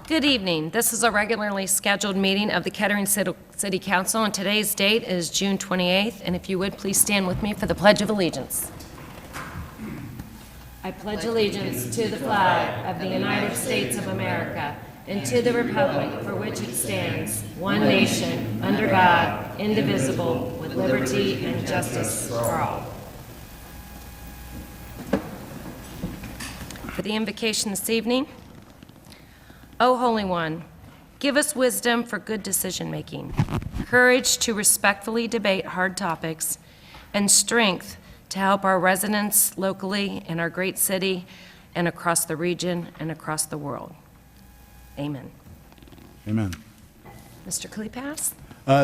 Good evening. This is a regularly scheduled meeting of the Kettering City Council, and today's date is June 28th. And if you would, please stand with me for the Pledge of Allegiance. I pledge allegiance to the flag of the United States of America and to the republic for which it stands, one nation, under God, indivisible, with liberty and justice for all. For the invocation this evening, O Holy One, give us wisdom for good decision-making, courage to respectfully debate hard topics, and strength to help our residents locally in our great city and across the region and across the world. Amen. Amen. Mr. Klepass?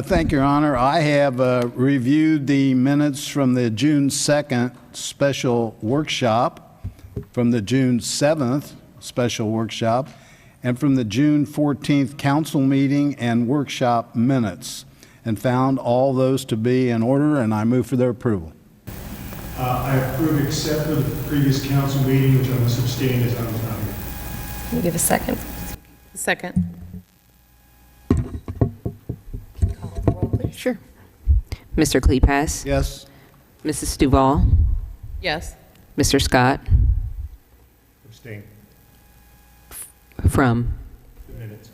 Thank you, Your Honor. I have reviewed the minutes from the June 2nd special workshop, from the June 7th special workshop, and from the June 14th council meeting and workshop minutes, and found all those to be in order, and I move for their approval. I approve except for the previous council meeting, which I must abstain as I was not here. Can you give a second? Second. Sure. Mr. Klepass? Yes? Mrs. Duval? Yes. Mr. Scott? Abstain. From? The minutes.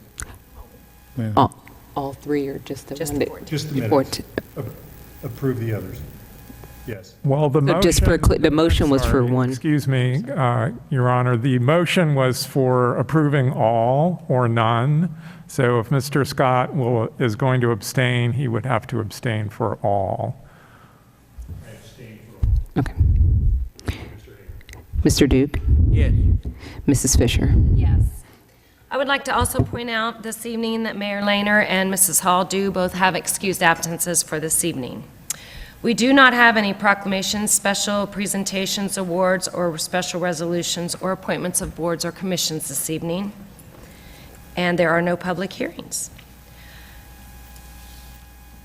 All three or just the Just one? the that- board. Just the Board. minutes. Approve the others. Yes. Well, the So motion... just for the motion was for Sorry, one. Excuse me, Your Honor. The motion was for approving all or none. So if Mr. Scott is going to abstain, he would have to abstain for all. I abstain for Okay. Mr. Hager. Mr. Duke? Yes. Mrs. Fisher? Yes. I would like to also point out this evening that Mayor Lehner and Mrs. Hall do both have excused absences for this evening. We do not have any proclamations, special presentations, awards, or special resolutions or appointments of boards or commissions this evening, and there are no public hearings.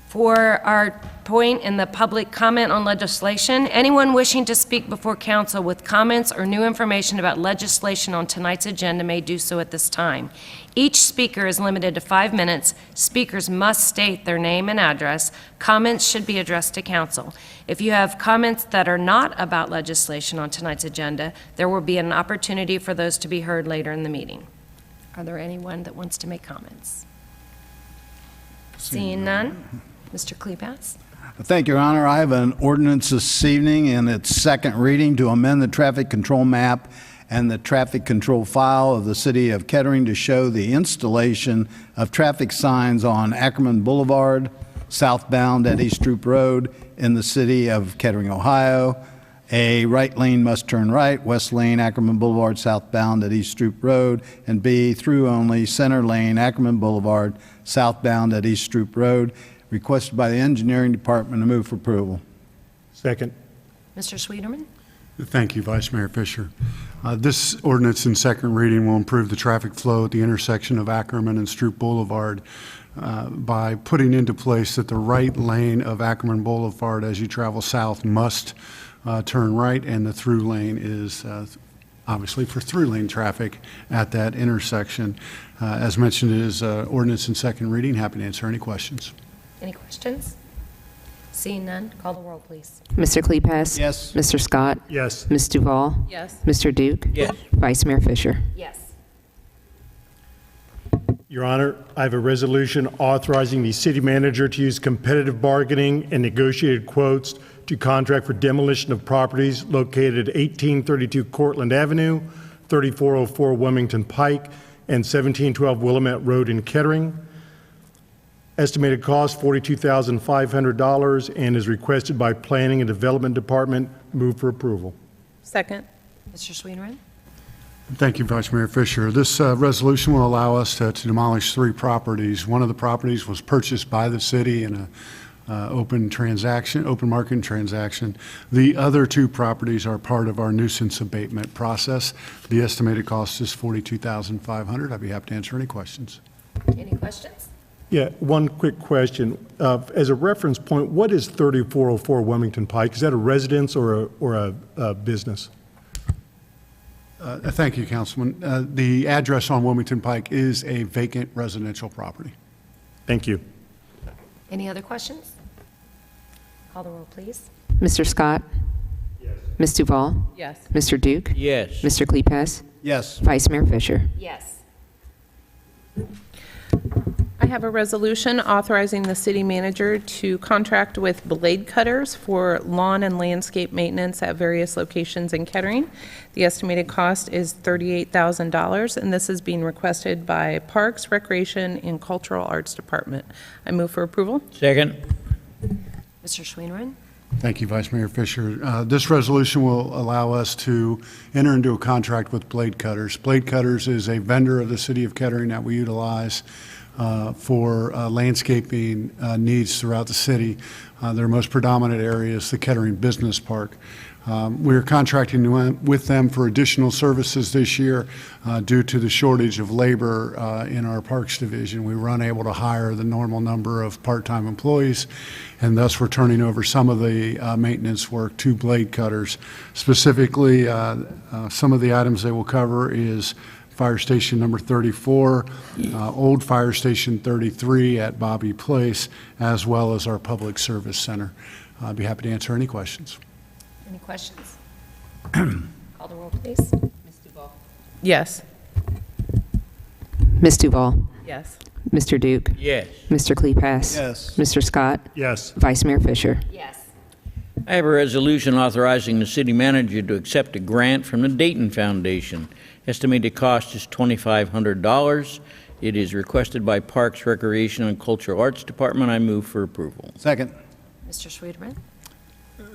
For our point in the public comment on legislation, anyone wishing to speak before council with comments or new information about legislation on tonight's agenda may do so at this time. Each speaker is limited to 5 minutes. Speakers must state their name and address. Comments should be addressed to council. If you have comments that are not about legislation on tonight's agenda, there will be an opportunity for those to be heard later in the meeting. Are there anyone that wants to make comments? Seeing none? Mr. Klepass? Thank you, Your Honor. I have an ordinance this evening in its second reading to amend the traffic control map and the traffic control file of the City of Kettering to show the installation of traffic signs on Ackerman Boulevard, southbound at East Troop Road in the City of Kettering, Ohio. A, right lane must turn right, west lane Ackerman Boulevard southbound at East Troop Road, and B, through only, center lane Ackerman Boulevard southbound at East Troop Road. Requested by the Engineering Department to move for approval. Second. Mr. Sweeterman? Thank you, Vice Mayor Fisher. This ordinance in second reading will improve the traffic flow at the intersection of Ackerman and Stroop Boulevard by putting into place that the right lane of Ackerman Boulevard as you travel south must turn right, and the through lane is obviously for through lane traffic at that intersection. As mentioned, it is ordinance in second reading. Happy to answer any questions. Any questions? Seeing none, call the roll, please. Mr. Klepass? Yes. Mr. Scott? Yes. Ms. Duval? Yes. Mr. Duke? Yes. Vice Mayor Fisher? Yes. Your Honor, I have a resolution authorizing the city manager to use competitive bargaining and negotiated quotes to contract for demolition of properties located at 1832 Cortlandt Avenue, 3404 Wilmington Pike, and 1712 Willamette Road in Kettering. Estimated cost $42,500 and is requested by Planning and Development Department. Move for approval. Second. Mr. Sweeterman? Thank you, Vice Mayor Fisher. This resolution will allow us to demolish 3 properties. One of the properties was purchased by the city in an open market transaction. The other 2 properties are part of our nuisance abatement process. The estimated cost is $42,500. I'd be happy to answer any questions. Any questions? Yeah, one quick question. As a reference point, what is 3404 Wilmington Pike? Is that a residence or a business? Thank you, Councilman. The address on Wilmington Pike is a vacant residential property. Thank you. Any other questions? Call the roll, please. Mr. Scott? Yes. Ms. Duval? Yes. Mr. Duke? Yes. Mr. Kleipas? Yes. Vice Mayor Fisher? Yes. I have a resolution authorizing the city manager to contract with blade cutters for lawn and landscape maintenance at various locations in Kettering. The estimated cost is $38,000, and this is being requested by Parks, Recreation, and Cultural Arts Department. I move for approval. Second. Mr. Schweeneman? Thank you, Vice Mayor Fisher. This resolution will allow us to enter into a contract with Blade Cutters. Blade Cutters is a vendor of the city of Kettering that we utilize for landscaping needs throughout the city. Their most predominant area is the Kettering Business Park. We are contracting with them for additional services this year due to the shortage of labor in our Parks Division. We were unable to hire the normal number of part-time employees, and thus we're turning over some of the maintenance work to Blade Cutters. Specifically, some of the items they will cover is Fire Station number 34, Old Fire Station 33 at Bobby Place, as well as our Public Service Center. I'd be happy to answer any questions. Any questions? Call the roll, please. Yes. Ms. Duval? Yes. Mr. Duke? Yes. Mr. Kleipas? Yes. Mr. Scott? Yes. Vice Mayor Fisher? Yes. I have a resolution authorizing the city manager to accept a grant from the Dayton Foundation. Estimated cost is $2,500. It is requested by Parks, Recreation, and Cultural Arts Department. I move for approval. Second. Mr. Schweeneman?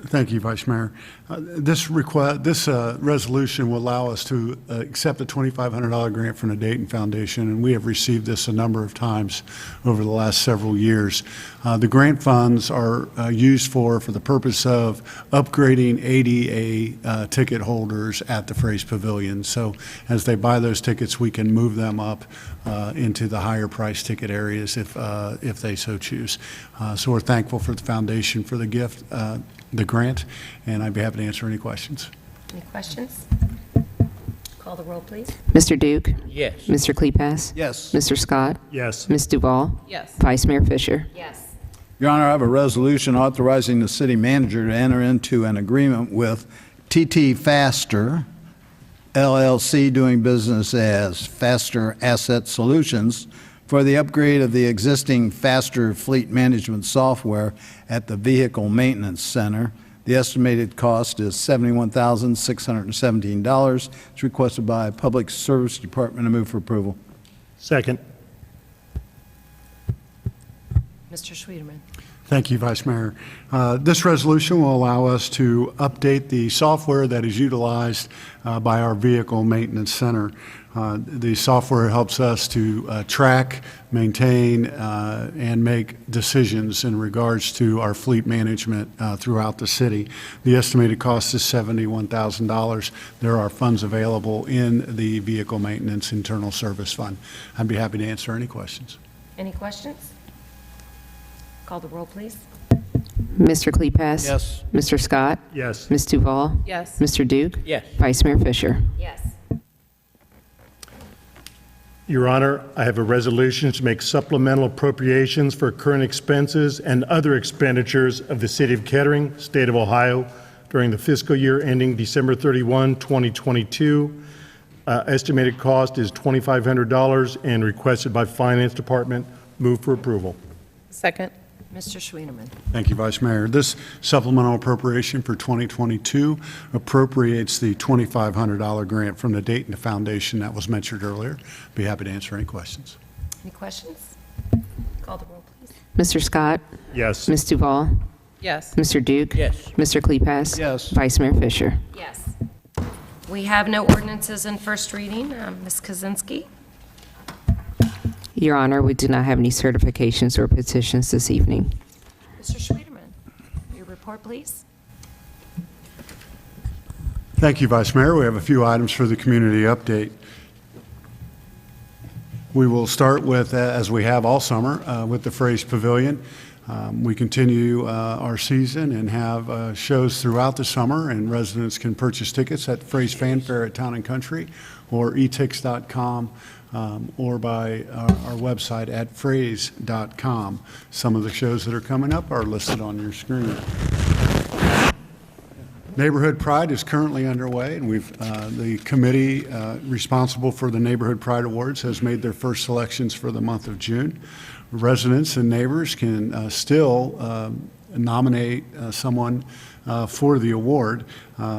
Thank you, Vice Mayor. This resolution will allow us to accept a $2,500 grant from the Dayton Foundation, and we have received this a number of times over the last several years. The grant funds are used for the purpose of upgrading ADA ticket holders at the Fraze Pavilion. So as they buy those tickets, we can move them up into the higher price ticket areas if they so choose. So we're thankful for the foundation for the gift, the grant, and I'd be happy to answer any questions. Any questions? Call the roll, please. Mr. Duke? Yes. Mr. Kleipas? Yes. Mr. Scott? Yes. Ms. Duval? Yes. Vice Mayor Fisher? Yes. Your Honor, I have a resolution authorizing the city manager to enter into an agreement with TT Faster, LLC, doing business as Faster Asset Solutions, for the upgrade of the existing Faster fleet management software at the Vehicle Maintenance Center. The estimated cost is $71,617. It's requested by Public Service Department. I move for approval. Second. Mr. Schweeneman? Thank you, Vice Mayor. This resolution will allow us to update the software that is utilized by our Vehicle Maintenance Center. The software helps us to track, maintain, and make decisions in regards to our fleet management throughout the city. The estimated cost is $71,000. There are funds available in the Vehicle Maintenance Internal Service Fund. I'd be happy to answer any questions. Any questions? Call the roll, please. Mr. Kleipas? Yes. Mr. Scott? Yes. Ms. Duval? Yes. Mr. Duke? Yes. Vice Mayor Fisher? Yes. Your Honor, I have a resolution to make supplemental appropriations for current expenses and other expenditures of the City of Kettering, State of Ohio, during the fiscal year ending December 31, 2022. Estimated cost is $2,500 and requested by Finance Department. Move for approval. Second. Mr. Schweeneman? Thank you, Vice Mayor. This supplemental appropriation for 2022 appropriates the $2,500 grant from the Dayton Foundation that was mentioned earlier. Be happy to answer any questions. Any questions? Call the roll, please. Mr. Scott? Yes. Ms. Duval? Yes. Mr. Duke? Yes. Mr. Kleipas? Yes. Vice Mayor Fisher? Yes. We have no ordinances in first reading. Ms. Kozinski? Your Honor, we do not have any certifications or petitions this evening. Mr. Schweeneman, your report, please. Thank you, Vice Mayor. We have a few items for the community update. We will start with, as we have all summer, with the Fraze Pavilion. We continue our season and have shows throughout the summer, and residents can purchase tickets at Fraze Fanfare at Town and Country or etix.com or by our website at fraze.com. Some of the shows that are coming up are listed on your screen. Neighborhood Pride is currently underway, and the committee responsible for the Neighborhood Pride Awards has made their first selections for the month of June. Residents and neighbors can still nominate someone for the award.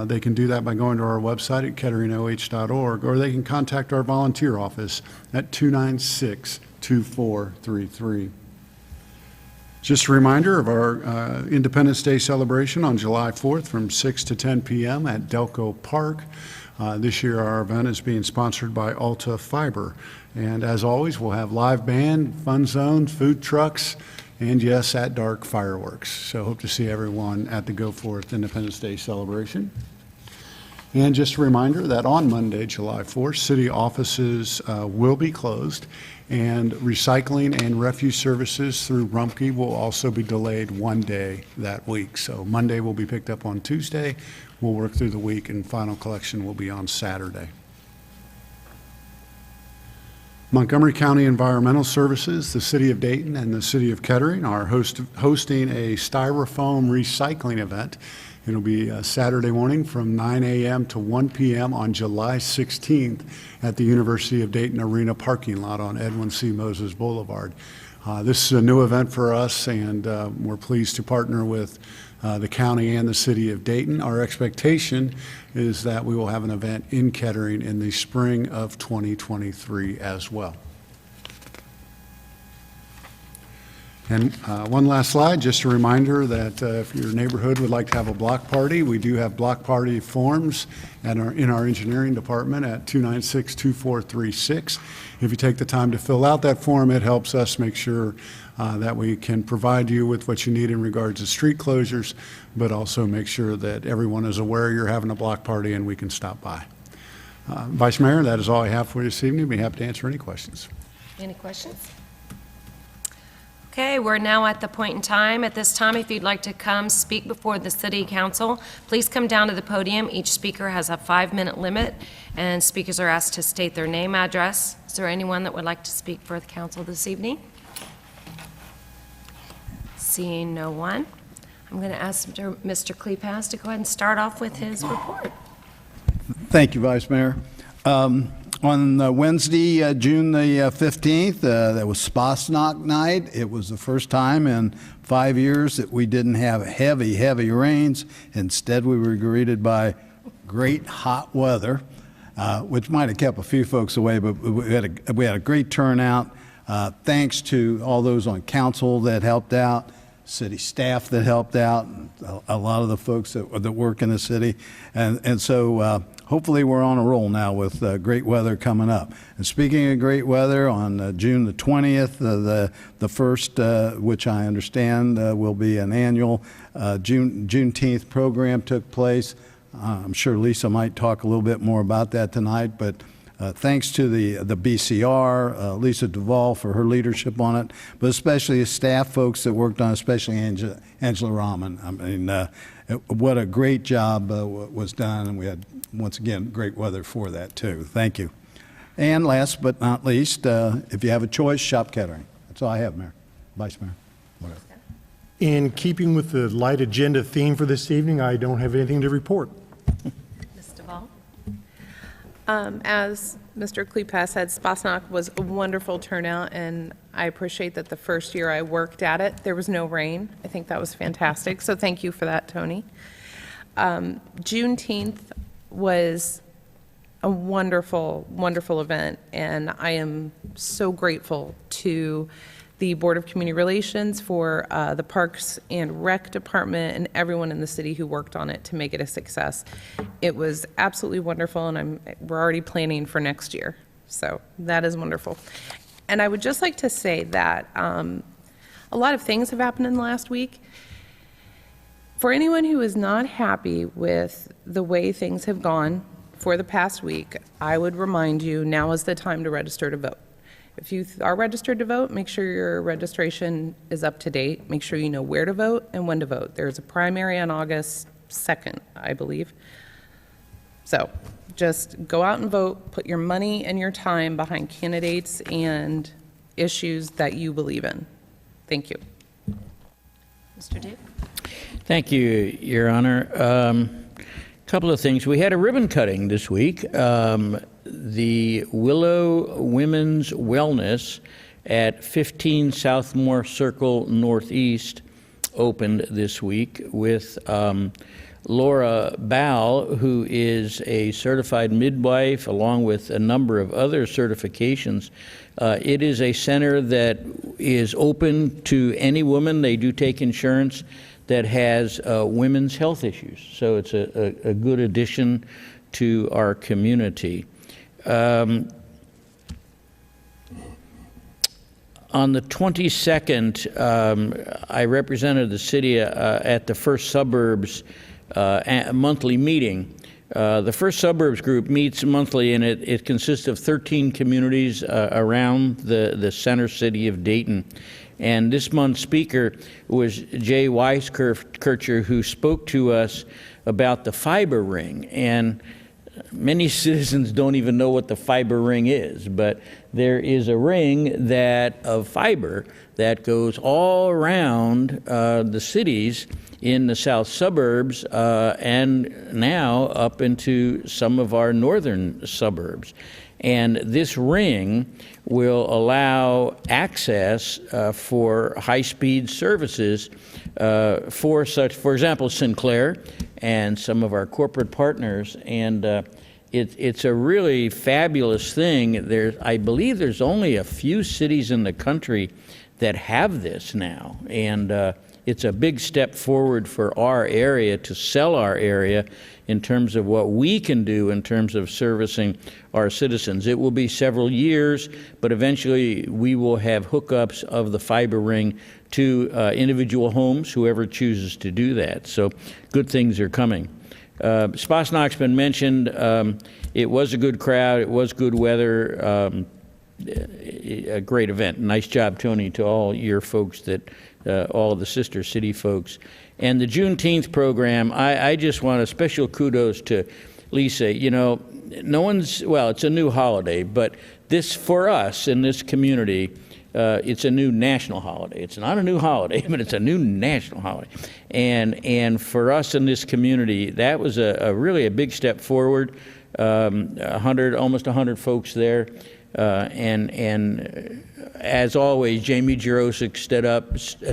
They can do that by going to our website at ketteringoh.org, or they can contact our volunteer office at 296-2433. Just a reminder of our Independence Day celebration on July 4th from 6 to 10 p.m. at Delco Park. This year our event is being sponsored by Alta Fiber. And as always, we'll have live band, fun zone, food trucks, and yes, at dark fireworks. So hope to see everyone at the Go Forth Independence Day celebration. And just a reminder that on Monday, July 4th, city offices will be closed, and recycling and refuse services through Rumpke will also be delayed one day that week. So Monday will be picked up on Tuesday. We'll work through the week, and final collection will be on Saturday. Montgomery County Environmental Services, the City of Dayton, and the City of Kettering are hosting a styrofoam recycling event. It'll be Saturday morning from 9 a.m. to 1 p.m. on July 16th at the University of Dayton Arena parking lot on Edwin C. Moses Boulevard. This is a new event for us, and we're pleased to partner with the county and the City of Dayton. Our expectation is that we will have an event in Kettering in the spring of 2023 as well. And one last slide, just a reminder that if your neighborhood would like to have a block party, we do have block party forms in our engineering department at 296-2436. If you take the time to fill out that form, it helps us make sure that we can provide you with what you need in regards to street closures, but also make sure that everyone is aware you're having a block party and we can stop by. Vice Mayor, that is all I have for you this evening. Be happy to answer any questions. Any questions? Okay, we're now at the point in time. At this time, if you'd like to come speak before the City Council, please come down to the podium. Each speaker has a 5-minute limit, and speakers are asked to state their name, address. Is there anyone that would like to speak for the council this evening? Seeing no one, I'm going to ask Mr. Kleepass to go ahead and start off with his report. Thank you, Vice Mayor. On Wednesday, June the 15th, that was Spasnock night. It was the first time in 5 years that we didn't have heavy, heavy rains. Instead, we were greeted by great hot weather, which might have kept a few folks away, but we had a great turnout. Thanks to all those on council that helped out, city staff that helped out, and a lot of the folks that work in the city. And so hopefully we're on a roll now with great weather coming up. And speaking of great weather, on June the 20th, the first, which I understand will be an annual Juneteenth program took place. I'm sure Lisa might talk a little bit more about that tonight, but thanks to the BCR, Lisa Duvall for her leadership on it, but especially the staff folks that worked on it, especially Angela Rahman. I mean, what a great job was done, and we had, once again, great weather for that too. Thank you. And last but not least, if you have a choice, shop Kettering. That's all I have, Mayor. Vice Mayor. Whatever. In keeping with the light agenda theme for this evening, I don't have anything to report. Ms. Duvall? As Mr. Kleepass said, Spasnock was a wonderful turnout, and I appreciate that the first year I worked at it, there was no rain. I think that was fantastic, so thank you for that, Tony. Juneteenth was a wonderful, wonderful event, and I am so grateful to the Board of Community Relations, for the Parks and Rec Department, and everyone in the city who worked on it to make it a success. It was absolutely wonderful, and we're already planning for next year. So that is wonderful. And I would just like to say that a lot of things have happened in the last week. For anyone who is not happy with the way things have gone for the past week, I would remind you now is the time to register to vote. If you are registered to vote, make sure your registration is up to date. Make sure you know where to vote and when to vote. There's a primary on August 2nd, I believe. So just go out and vote, put your money and your time behind candidates and issues that you believe in. Thank you. Mr. Duke? Thank you, Your Honor. Couple of things. We had a ribbon cutting this week. The Willow Women's Wellness at 15 Southmore Circle Northeast opened this week with Laura Ball, who is a certified midwife, along with a number of other certifications. It is a center that is open to any woman. They do take insurance that has women's health issues. So it's a good addition to our community. On the 22nd, I represented the city at the First Suburbs monthly meeting. The First Suburbs group meets monthly, and it consists of 13 communities around the center city of Dayton. And this month's speaker was Jay Weiskircher, who spoke to us about the fiber ring. And many citizens don't even know what the fiber ring is, but there is a ring of fiber that goes all around the cities in the south suburbs and now up into some of our northern suburbs. And this ring will allow access for high-speed services for example, Sinclair and some of our corporate partners. And it's a really fabulous thing. I believe there's only a few cities in the country that have this now. And it's a big step forward for our area to sell our area in terms of what we can do in terms of servicing our citizens. It will be several years, but eventually we will have hookups of the fiber ring to individual homes, whoever chooses to do that. So good things are coming. Spasnock's been mentioned. It was a good crowd. It was good weather. A great event. Nice job, Tony, to all your folks, all of the sister city folks. And the Juneteenth program, I just want a special kudos to Lisa. You know, it's a new holiday, but this, for us in this community, it's a new national holiday. It's not a new holiday, but it's a new national holiday. And for us in this community, that was really a big step forward. Almost 100 folks there. And as always, Jamie Jurosik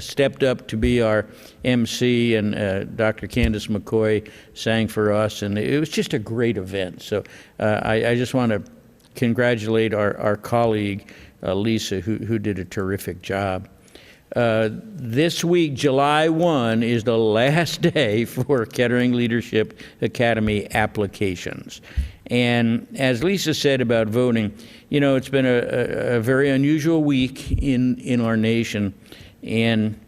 stepped up to be our MC, and Dr. Candace McCoy sang for us, and it was just a great event. So I just want to congratulate our colleague, Lisa, who did a terrific job. This week, July 1, is the last day for Kettering Leadership Academy applications. And as Lisa said about voting, you know, it's been a very unusual week in our nation. And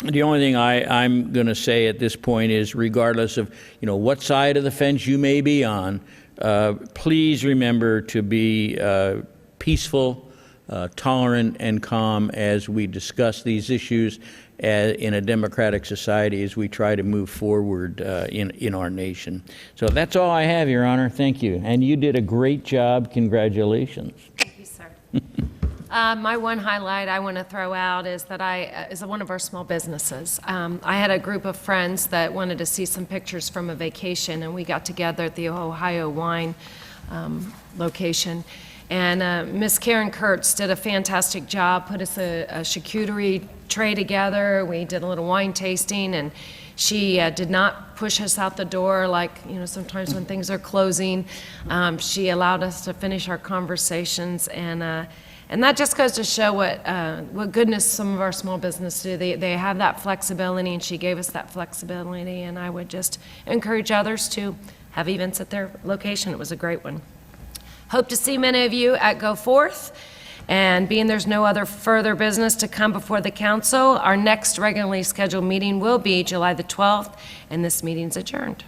the only thing I'm going to say at this point is, regardless of, you know, what side of the fence you may be on, please remember to be peaceful, tolerant, and calm as we discuss these issues in a democratic society as we try to move forward in our nation. So that's all I have, Your Honor. Thank you. And you did a great job. Congratulations. Thank you, sir. My one highlight I want to throw out is that is one of our small businesses. I had a group of friends that wanted to see some pictures from a vacation, and we got together at the Ohio Wine location. And Miss Karen Kurtz did a fantastic job, put us a charcuterie tray together. We did a little wine tasting, and she did not push us out the door like, you know, sometimes when things are closing. She allowed us to finish our conversations, and that just goes to show what goodness some of our small businesses do. They have that flexibility, and she gave us that flexibility, and I would just encourage others to have events at their location. It was a great one. Hope to see many of you at Go Forth. And being there's no other further business to come before the council, our next regularly scheduled meeting will be July the 12th, and this meeting's adjourned.